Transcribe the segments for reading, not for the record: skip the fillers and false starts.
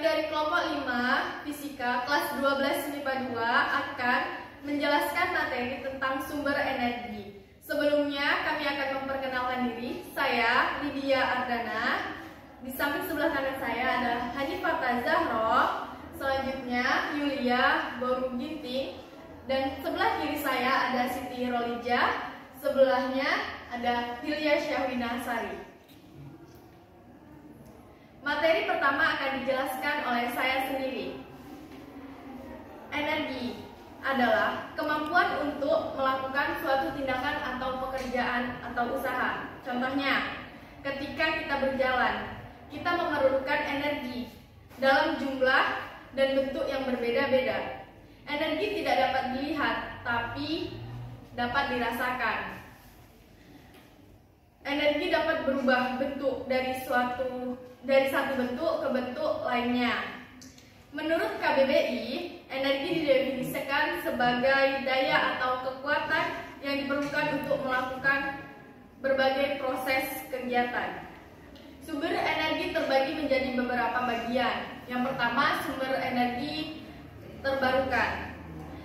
dari kelompok 5 Fisika kelas 12 MIPA 2 akan menjelaskan materi tentang sumber energi. Sebelumnya kami akan memperkenalkan diri. Saya Lydia Ardana. Di samping sebelah kanan saya ada Hanifah Zahro. Selanjutnya Yulia Boru Ginting. Dan sebelah kiri saya ada Siti Rolija. Sebelahnya ada Hilya Syahwina Sari. Materi pertama akan dijelaskan oleh saya sendiri. Energi adalah kemampuan untuk melakukan suatu tindakan atau pekerjaan atau usaha. Contohnya, ketika kita berjalan, kita memerlukan energi dalam jumlah dan bentuk yang berbeda-beda. Energi tidak dapat dilihat, tapi dapat dirasakan. Energi dapat berubah bentuk dari satu bentuk ke bentuk lainnya. Menurut KBBI, energi didefinisikan sebagai daya atau kekuatan yang diperlukan untuk melakukan berbagai proses kegiatan. Sumber energi terbagi menjadi beberapa bagian. Yang pertama, sumber energi terbarukan.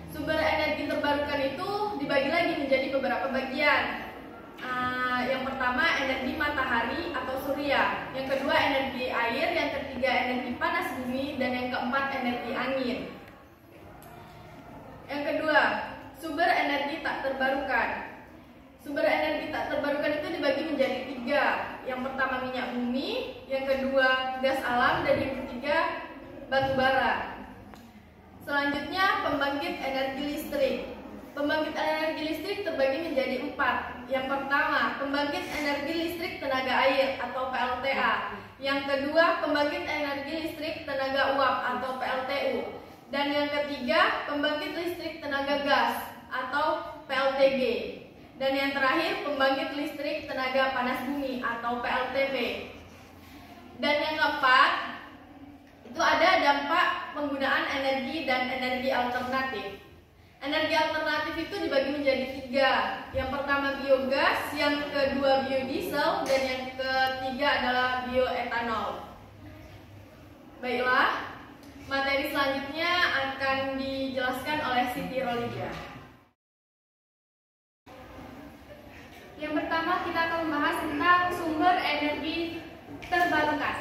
Sumber energi terbarukan itu dibagi lagi menjadi beberapa bagian. Yang pertama, energi matahari atau surya. Yang kedua, energi air. Yang ketiga, energi panas bumi. Dan yang keempat, energi angin. Yang kedua, sumber energi tak terbarukan. Sumber energi tak terbarukan itu dibagi menjadi 3. Yang pertama, minyak bumi. Yang kedua, gas alam. Dan yang ketiga, batu bara. Selanjutnya, pembangkit energi listrik. Pembangkit energi listrik terbagi menjadi 4. Yang pertama, pembangkit energi listrik tenaga air atau PLTA. Yang kedua, pembangkit energi listrik tenaga uap atau PLTU. Dan yang ketiga, pembangkit listrik tenaga gas atau PLTG. Dan yang terakhir, pembangkit listrik tenaga panas bumi atau PLTP. Dan yang keempat, itu ada dampak penggunaan energi dan energi alternatif. Energi alternatif itu dibagi menjadi 3. Yang pertama biogas, yang kedua biodiesel, dan yang ketiga adalah bioetanol. Baiklah, materi selanjutnya akan dijelaskan oleh Siti Rolija. Yang pertama kita akan membahas tentang sumber energi terbarukan.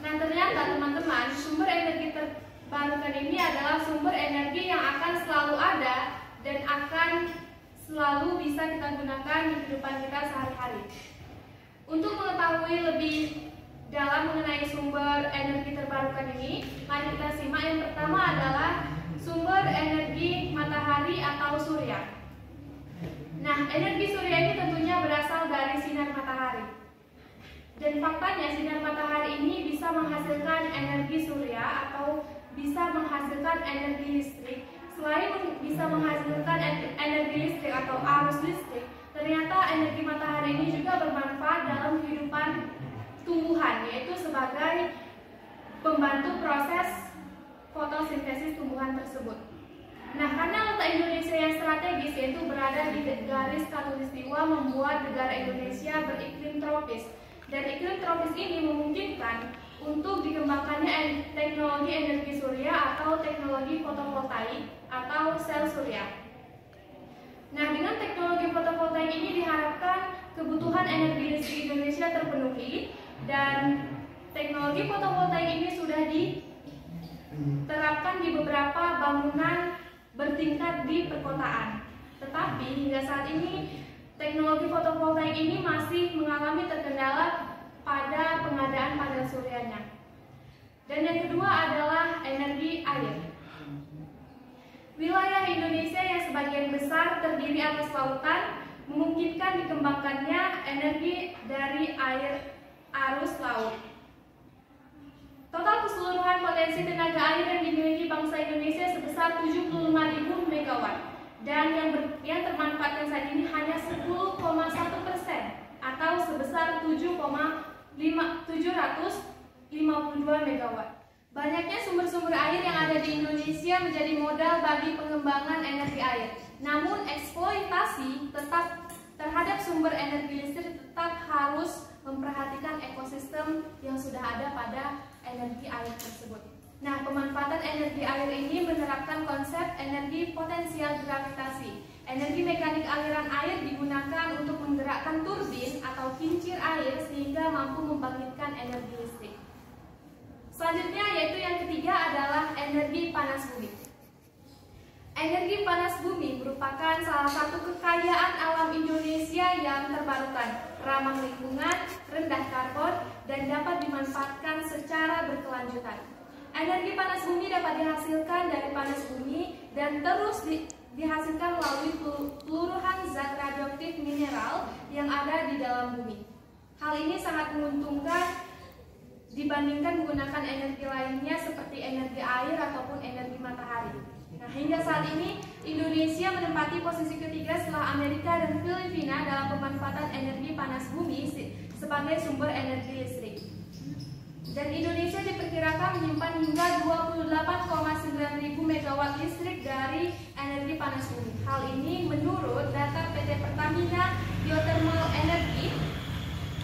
Nah, ternyata teman-teman, sumber energi terbarukan ini adalah sumber energi yang akan selalu ada dan akan selalu bisa kita gunakan di kehidupan kita sehari-hari. Untuk mengetahui lebih dalam mengenai sumber energi terbarukan ini, mari kita simak. Yang pertama adalah sumber energi matahari atau surya. Nah, energi surya ini tentunya berasal dari sinar matahari. Dan faktanya sinar matahari ini bisa menghasilkan energi surya atau bisa menghasilkan energi listrik. Selain bisa menghasilkan energi listrik atau arus listrik, ternyata energi matahari ini juga bermanfaat dalam kehidupan tumbuhan, yaitu sebagai pembantu proses fotosintesis tumbuhan tersebut. Nah, karena letak Indonesia yang strategis, yaitu berada di garis khatulistiwa, membuat negara Indonesia beriklim tropis. Dan iklim tropis ini memungkinkan untuk dikembangkannya teknologi energi surya atau teknologi fotovoltaik atau sel surya. Nah, dengan teknologi fotovoltaik ini diharapkan kebutuhan energi listrik Indonesia terpenuhi, dan teknologi fotovoltaik ini sudah diterapkan di beberapa bangunan bertingkat di perkotaan. Tetapi hingga saat ini teknologi fotovoltaik ini masih mengalami terkendala pada pengadaan panel suryanya. Dan yang kedua adalah energi air. Wilayah Indonesia yang sebagian besar terdiri atas lautan memungkinkan dikembangkannya energi dari air arus laut. Total keseluruhan potensi tenaga air yang dimiliki bangsa Indonesia sebesar 75.000 MW. Dan yang termanfaatkan saat ini hanya 10,1% atau sebesar 752 MW. Banyaknya sumber-sumber air yang ada di Indonesia menjadi modal bagi pengembangan energi air. Namun eksploitasi tetap terhadap sumber energi listrik tetap harus memperhatikan ekosistem yang sudah ada pada energi air tersebut. Nah, pemanfaatan energi air ini menerapkan konsep energi potensial gravitasi. Energi mekanik aliran air digunakan untuk menggerakkan turbin atau kincir air sehingga mampu membangkitkan energi listrik. Selanjutnya yaitu yang ketiga adalah energi panas bumi. Energi panas bumi merupakan salah satu kekayaan alam Indonesia yang terbarukan, ramah lingkungan, rendah karbon, dan dapat dimanfaatkan secara berkelanjutan. Energi panas bumi dapat dihasilkan dari panas bumi dan terus dihasilkan melalui peluruhan zat radioaktif mineral yang ada di dalam bumi. Hal ini sangat menguntungkan dibandingkan menggunakan energi lainnya seperti energi air ataupun energi matahari. Nah, hingga saat ini Indonesia menempati posisi ketiga setelah Amerika dan Filipina dalam pemanfaatan energi panas bumi sebagai sumber energi listrik. Dan Indonesia diperkirakan menyimpan hingga 28,9 ribu megawatt listrik dari energi panas bumi. Hal ini menurut data PT Pertamina Geothermal Energy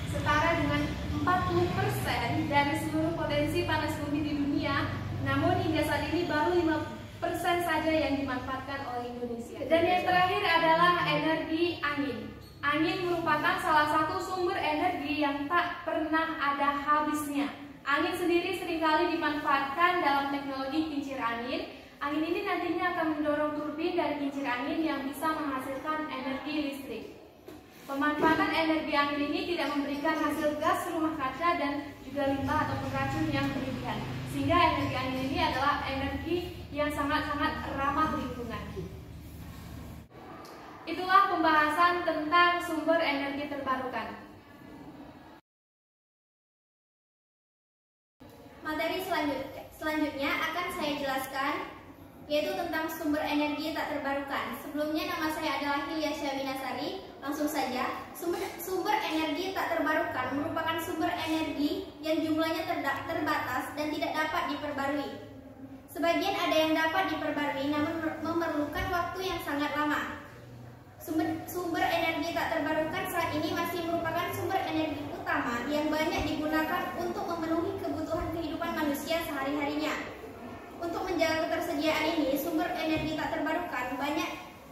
setara dengan 40% dari seluruh potensi panas bumi di dunia. Namun hingga saat ini baru 5% saja yang dimanfaatkan oleh Indonesia. Dan yang terakhir adalah energi angin. Angin merupakan salah satu sumber energi yang tak pernah ada habisnya. Angin sendiri seringkali dimanfaatkan dalam teknologi kincir angin. Angin ini nantinya akan mendorong turbin dari kincir angin yang bisa menghasilkan energi listrik. Pemanfaatan energi angin ini tidak memberikan hasil gas rumah kaca dan juga limbah ataupun racun yang berlebihan. Sehingga energi angin ini adalah energi yang sangat-sangat ramah lingkungan. Itulah pembahasan tentang sumber energi terbarukan. Materi selanjutnya akan saya jelaskan, yaitu tentang sumber energi tak terbarukan. Sebelumnya nama saya adalah Hilya Syawinasari. Langsung saja, sumber energi tak terbarukan merupakan sumber energi yang jumlahnya terbatas dan tidak dapat diperbarui. Sebagian ada yang dapat diperbarui namun memerlukan waktu yang sangat lama. Sumber energi tak terbarukan saat ini masih merupakan sumber energi utama yang banyak digunakan untuk memenuhi kebutuhan kehidupan manusia sehari-harinya. Untuk menjaga ketersediaan ini, sumber energi tak terbarukan, banyak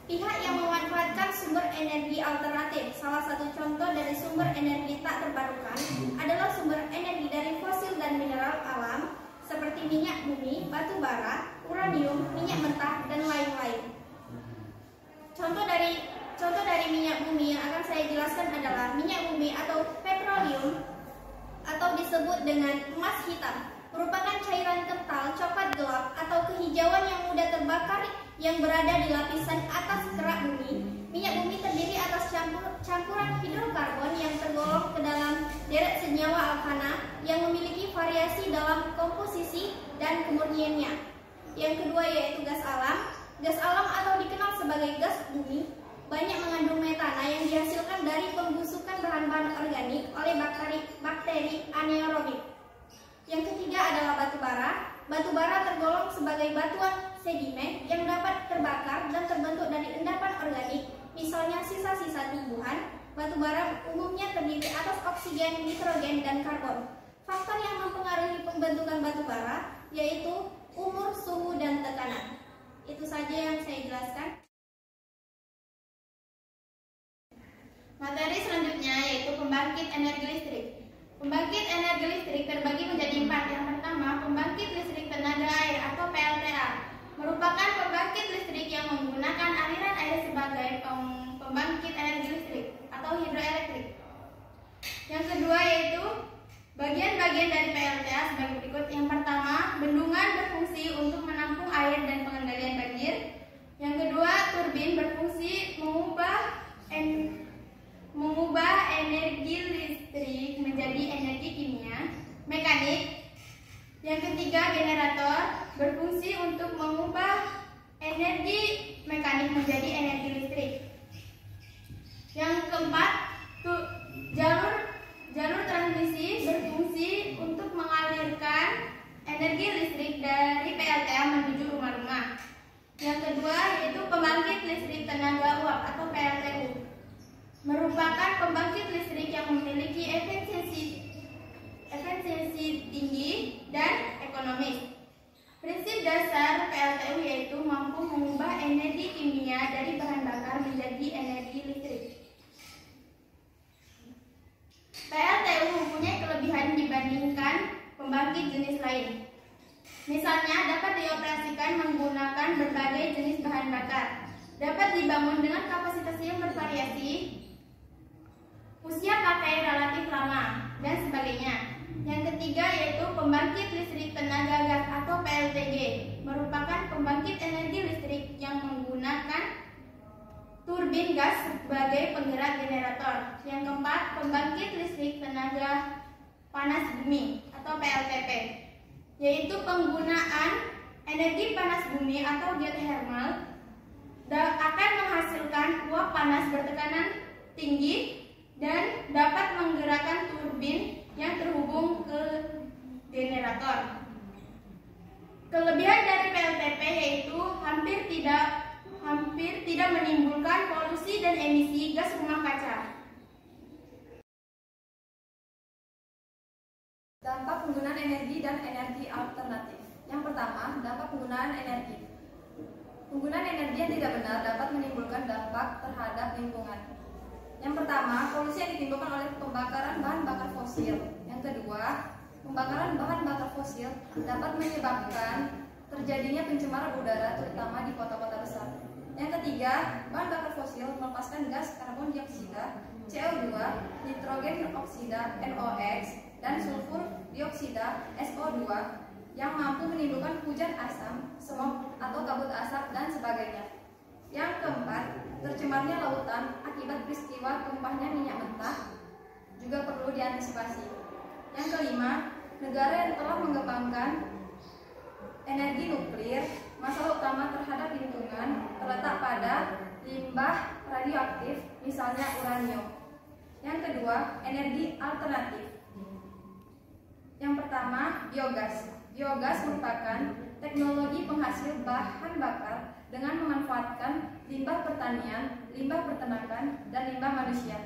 pihak yang memanfaatkan sumber energi alternatif. Salah satu contoh dari sumber energi tak terbarukan adalah sumber energi dari fosil dan mineral alam seperti minyak bumi, batu bara, uranium, minyak mentah, dan lain-lain. Contoh dari minyak bumi yang akan saya jelaskan adalah minyak bumi atau petroleum atau disebut dengan emas hitam. Merupakan cairan kental coklat gelap atau kehijauan yang mudah terbakar yang berada di lapisan atas kerak bumi. Minyak bumi terdiri atas campuran hidrokarbon yang tergolong ke dalam deret senyawa alkana yang memiliki variasi dalam komposisi dan kemurniannya. Yang kedua yaitu gas alam. Gas alam atau dikenal sebagai gas bumi banyak mengandung metana yang dihasilkan dari pembusukan bahan-bahan organik oleh bakteri anaerobik. Yang ketiga adalah batu bara. Batu bara tergolong sebagai batuan sedimen yang dapat terbakar dan terbentuk dari endapan organik, misalnya sisa-sisa tumbuhan. Batu bara umumnya terdiri atas oksigen, nitrogen, dan karbon. Faktor yang mempengaruhi pembentukan batu bara yaitu umur, suhu, dan tekanan. Itu saja yang saya jelaskan. Materi selanjutnya yaitu pembangkit energi listrik. Pembangkit energi listrik terbagi menjadi 4. Yang pertama, pembangkit listrik tenaga air atau PLTA. Merupakan pembangkit listrik yang menggunakan aliran air sebagai pembangkit energi listrik atau hidroelektrik. Yang kedua yaitu bagian-bagian dari PLTA sebagai berikut. Yang pertama, bendungan berfungsi untuk menampung air dan pengendalian banjir. Yang kedua, turbin berfungsi mengubah energi listrik menjadi energi kimia mekanik. Yang ketiga, generator berfungsi untuk mengubah energi mekanik menjadi energi listrik. Yang keempat, jalur transmisi berfungsi untuk mengalirkan energi listrik dari PLTA menuju rumah-rumah. Yang kedua yaitu pembangkit listrik tenaga uap atau PLTU. Merupakan pembangkit listrik yang memiliki efisiensi tinggi dan pembangkit jenis lain. Misalnya dapat dioperasikan menggunakan berbagai jenis bahan bakar, dapat dibangun dengan kapasitas yang bervariasi, usia pakai relatif lama, dan sebagainya. Yang ketiga yaitu pembangkit listrik tenaga gas atau PLTG, merupakan pembangkit energi listrik yang menggunakan turbin gas sebagai penggerak generator. Yang keempat, pembangkit listrik tenaga panas bumi atau PLTP, yaitu penggunaan energi panas bumi atau geothermal akan menghasilkan uap panas bertekanan tinggi dan dapat menggerakkan turbin yang terhubung ke generator. Kelebihan dari PLTP yaitu hampir tidak menimbulkan polusi dan emisi gas rumah kaca. Dampak penggunaan energi dan energi alternatif. Yang pertama, dampak penggunaan energi. Penggunaan energi yang tidak benar dapat menimbulkan dampak terhadap lingkungan. Yang pertama, polusi yang ditimbulkan oleh pembakaran bahan bakar fosil. Yang kedua, pembakaran bahan bakar fosil dapat menyebabkan terjadinya pencemaran udara terutama di kota-kota besar. Yang ketiga, bahan bakar fosil melepaskan gas karbon dioksida, CO2, nitrogen oksida NOx, dan sulfur dioksida SO2 yang mampu menimbulkan hujan asam, smog atau kabut asap dan sebagainya. Yang keempat, tercemarnya lautan akibat peristiwa tumpahnya minyak mentah juga perlu diantisipasi. Yang kelima, negara yang telah mengembangkan energi nuklir, masalah utama terhadap lingkungan terletak pada limbah radioaktif, misalnya uranium. Yang kedua, energi alternatif. Yang pertama, biogas. Biogas merupakan teknologi penghasil bahan bakar dengan memanfaatkan limbah pertanian, limbah peternakan, dan limbah manusia.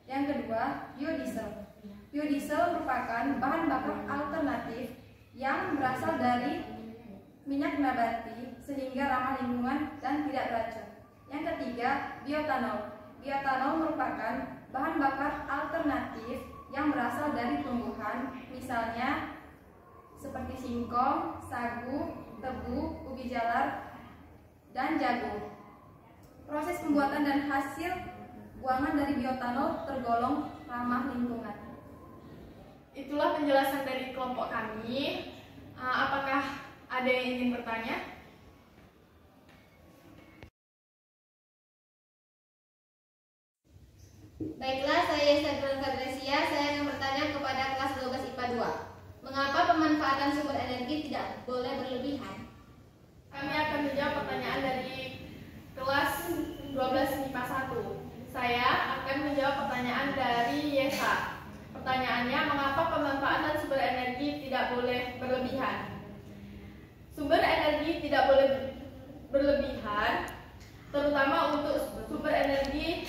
Yang kedua, biodiesel. Biodiesel merupakan bahan bakar alternatif yang berasal dari minyak nabati sehingga ramah lingkungan dan tidak beracun. Yang ketiga, bioetanol. Bioetanol merupakan bahan bakar alternatif yang berasal dari tumbuhan, misalnya seperti singkong, sagu, tebu, ubi jalar, dan jagung. Proses pembuatan dan hasil buangan dari bioetanol tergolong ramah lingkungan. Itulah penjelasan dari kelompok kami. Apakah ada yang ingin bertanya? Baiklah, saya Sadran Fadresia. Saya akan bertanya kepada kelas 12 IPA 2. Mengapa pemanfaatan sumber energi tidak boleh berlebihan? Kami akan menjawab pertanyaan dari kelas 12 IPA 1. Saya akan menjawab pertanyaan dari Yesa. Pertanyaannya, mengapa pemanfaatan sumber energi tidak boleh berlebihan? Sumber energi tidak boleh berlebihan, terutama untuk sumber energi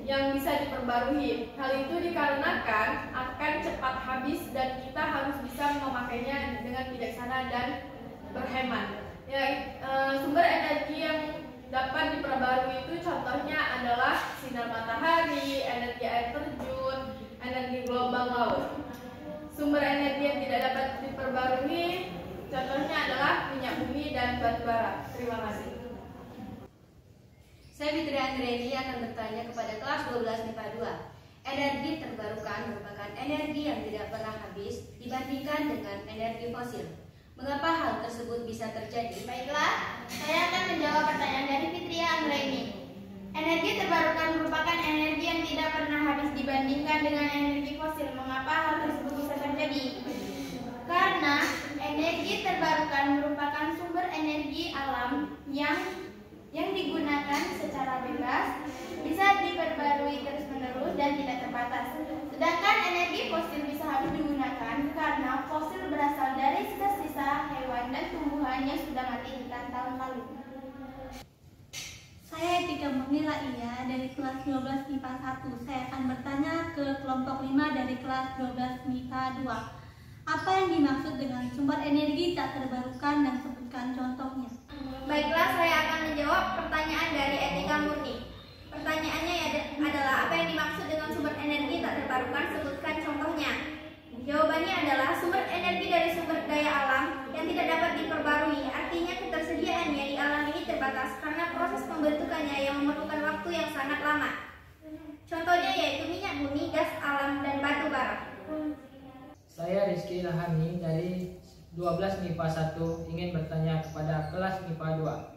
yang bisa diperbarui. Hal itu dikarenakan akan cepat habis dan kita harus bisa memakainya dengan bijaksana dan berhemat. Sumber energi yang dapat diperbarui itu contohnya adalah sinar matahari, energi air terjun, energi gelombang laut. Sumber energi yang tidak dapat diperbarui contohnya adalah minyak bumi dan batu bara. Terima kasih. Saya Fitri Anggreni akan bertanya kepada kelas 12 MIPA 2. Energi terbarukan merupakan energi yang tidak pernah habis dibandingkan dengan energi fosil. Mengapa hal tersebut bisa terjadi? Baiklah, saya akan menjawab pertanyaan dari Fitri Anggreni. Energi terbarukan merupakan energi yang tidak pernah habis dibandingkan dengan energi fosil. Mengapa hal tersebut bisa terjadi? Karena energi terbarukan merupakan sumber energi alam yang digunakan secara bebas, bisa diperbarui terus-menerus dan tidak terbatas. Sedangkan energi fosil bisa habis digunakan karena fosil berasal dari sisa-sisa hewan dan tumbuhan yang sudah mati jutaan tahun lalu. Saya Tika Murni Laia dari kelas 12 MIPA 1. Saya akan bertanya ke kelompok 5 dari kelas 12 MIPA 2. Apa yang dimaksud dengan sumber energi tak terbarukan dan sebutkan contohnya? Baiklah, saya akan menjawab pertanyaan dari Etika Murni. Pertanyaannya adalah apa yang dimaksud dengan sumber energi tak terbarukan, sebutkan contohnya. Jawabannya adalah sumber energi dari sumber daya alam yang tidak dapat diperbarui. Artinya ketersediaannya di alam ini terbatas karena proses pembentukannya yang memerlukan waktu yang sangat lama. Contohnya yaitu minyak bumi, gas alam, dan batu bara. Saya Rizky Rahami dari 12 MIPA 1 ingin bertanya kepada kelas MIPA 2.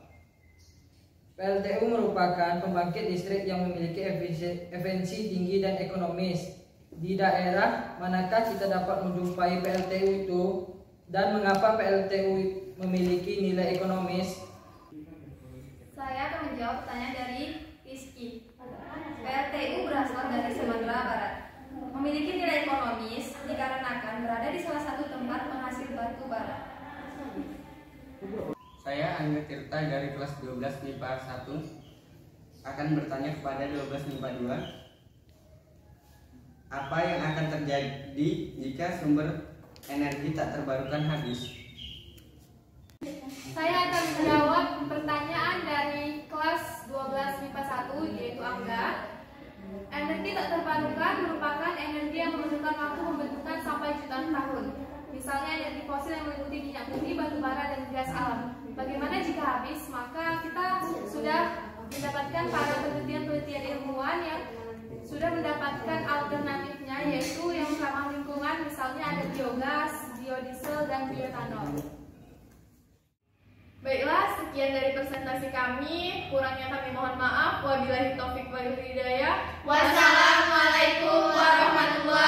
PLTU merupakan pembangkit listrik yang memiliki efisiensi tinggi dan ekonomis. Di daerah manakah kita dapat menjumpai PLTU itu dan mengapa PLTU memiliki nilai ekonomis? Saya akan menjawab pertanyaan dari Rizky. PLTU berasal dari Sumatera Barat. Memiliki nilai ekonomis dikarenakan berada di salah satu tempat penghasil batu bara. Saya Angga Tirta dari kelas 12 MIPA 1 akan bertanya kepada 12 MIPA 2. Apa yang akan terjadi jika sumber energi tak terbarukan habis? Saya akan menjawab pertanyaan dari kelas 12 MIPA 1 yaitu Angga. Energi tak terbarukan merupakan energi yang memerlukan waktu pembentukan sampai jutaan tahun. Misalnya energi fosil yang meliputi minyak bumi, batu bara, dan gas alam. Bagaimana jika habis? Maka kita sudah mendapatkan para penelitian-penelitian ilmuwan yang sudah mendapatkan alternatifnya, yaitu yang ramah lingkungan, misalnya ada biogas, biodiesel, dan bioetanol. Baiklah, sekian dari presentasi kami. Kurangnya kami mohon maaf. Wabillahi taufik wal hidayah. Wassalamualaikum warahmatullahi